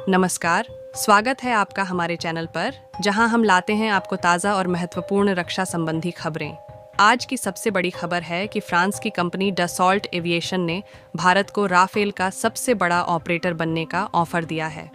नमस्कार, स्वागत है आपका हमारे चैनल पर, जहां हम लाते हैं आपको ताज़ा और महत्वपूर्ण रक्षा संबंधी खबरें। आज की सबसे बड़ी खबर है कि फ्रांस की कंपनी डसॉल्ट एविएशन ने भारत को राफेल का सबसे बड़ा ऑपरेटर बनने का ऑफर दिया है।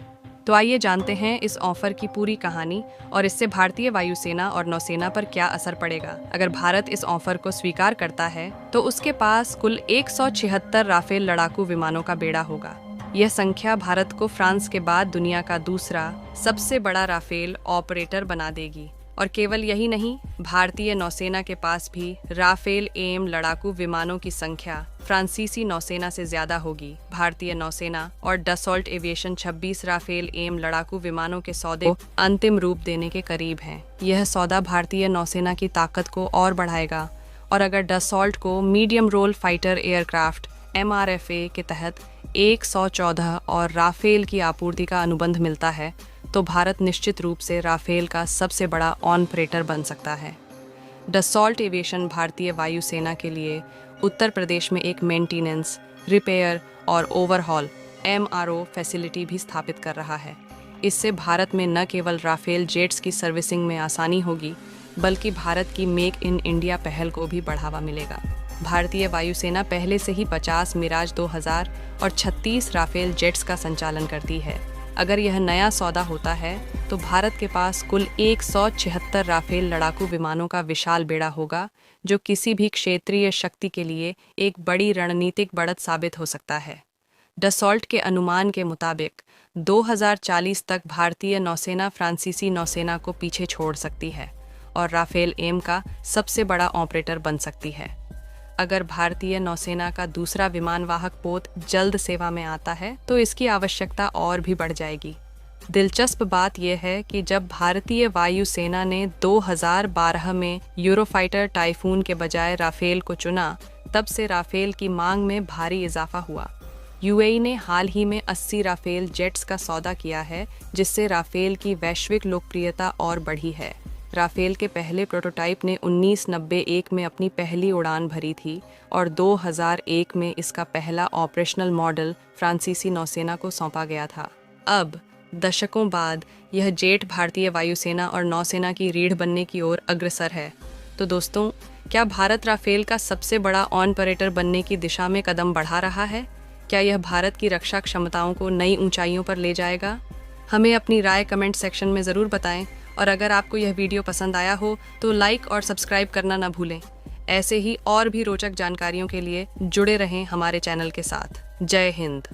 तो आइए जानते हैं इस ऑफर की पूरी कहानी और इससे भारतीय वायुसेना और नौसेना पर क्या असर पड़ेगा। अगर भारत इस ऑफर को स्वीकार करता है तो उसके पास कुल 176 राफेल लड़ाकू विमानों का बेड़ा होगा। यह संख्या भारत को फ्रांस के बाद दुनिया का दूसरा सबसे बड़ा राफेल ऑपरेटर बना देगी। और केवल यही नहीं, भारतीय नौसेना के पास भी राफेल एम लड़ाकू विमानों की संख्या फ्रांसीसी नौसेना से ज्यादा होगी। भारतीय नौसेना और डसॉल्ट एविएशन 26 राफेल एम लड़ाकू विमानों के सौदे को अंतिम रूप देने के करीब हैं। यह सौदा भारतीय नौसेना की ताकत को और बढ़ाएगा और अगर डसॉल्ट को medium role fighter aircraft MRFA के तहत 114 और राफेल की आपूर्ति का अनुबंध मिलता है तो भारत निश्चित रूप से राफेल का सबसे बड़ा ऑपरेटर बन सकता है। डसॉल्ट एविएशन भारतीय वायुसेना के लिए उत्तर प्रदेश में एक मेंटेनेंस, रिपेयर और ओवरहॉल MRO फैसिलिटी भी स्थापित कर रहा है। इससे भारत में न केवल राफेल जेट्स की सर्विसिंग में आसानी होगी, बल्कि भारत की मेक इन इंडिया पहल को भी बढ़ावा मिलेगा। भारतीय वायुसेना पहले से ही 50 मिराज 2000 और 36 राफेल जेट्स का संचालन करती है। अगर यह नया सौदा होता है तो भारत के पास कुल 176 राफेल लड़ाकू विमानों का विशाल बेड़ा होगा, जो किसी भी क्षेत्रीय शक्ति के लिए एक बड़ी रणनीतिक बढ़त साबित हो सकता है। डसॉल्ट के अनुमान के मुताबिक 2040 तक भारतीय नौसेना फ्रांसीसी नौसेना को पीछे छोड़ सकती है और राफेल एम का सबसे बड़ा ऑपरेटर बन सकती है। अगर भारतीय नौसेना का दूसरा विमानवाहक पोत जल्द सेवा में आता है तो इसकी आवश्यकता और भी बढ़ जाएगी। दिलचस्प बात यह है कि जब भारतीय वायुसेना ने 2012 में यूरोफाइटर टाइफून के बजाय राफेल को चुना, तब से राफेल की मांग में भारी इजाफा हुआ। UAE ने हाल ही में 80 राफेल जेट्स का सौदा किया है, जिससे राफेल की वैश्विक लोकप्रियता और बढ़ी है। राफेल के पहले प्रोटोटाइप ने 1991 में अपनी पहली उड़ान भरी थी और 2001 में इसका पहला ऑपरेशनल मॉडल फ्रांसीसी नौसेना को सौंपा गया था। अब दशकों बाद यह जेट भारतीय वायुसेना और नौसेना की रीढ़ बनने की ओर अग्रसर है। तो दोस्तों, क्या भारत राफेल का सबसे बड़ा ऑपरेटर बनने की दिशा में कदम बढ़ा रहा है? क्या यह भारत की रक्षा क्षमताओं को नई ऊंचाइयों पर ले जाएगा? हमें अपनी राय कमेंट सेक्शन में ज़रूर बताएं और अगर आपको यह वीडियो पसंद आया हो तो लाइक और सब्सक्राइब करना ना भूलें। ऐसे ही और भी रोचक जानकारियों के लिए जुड़े रहें हमारे चैनल के साथ। जय हिंद।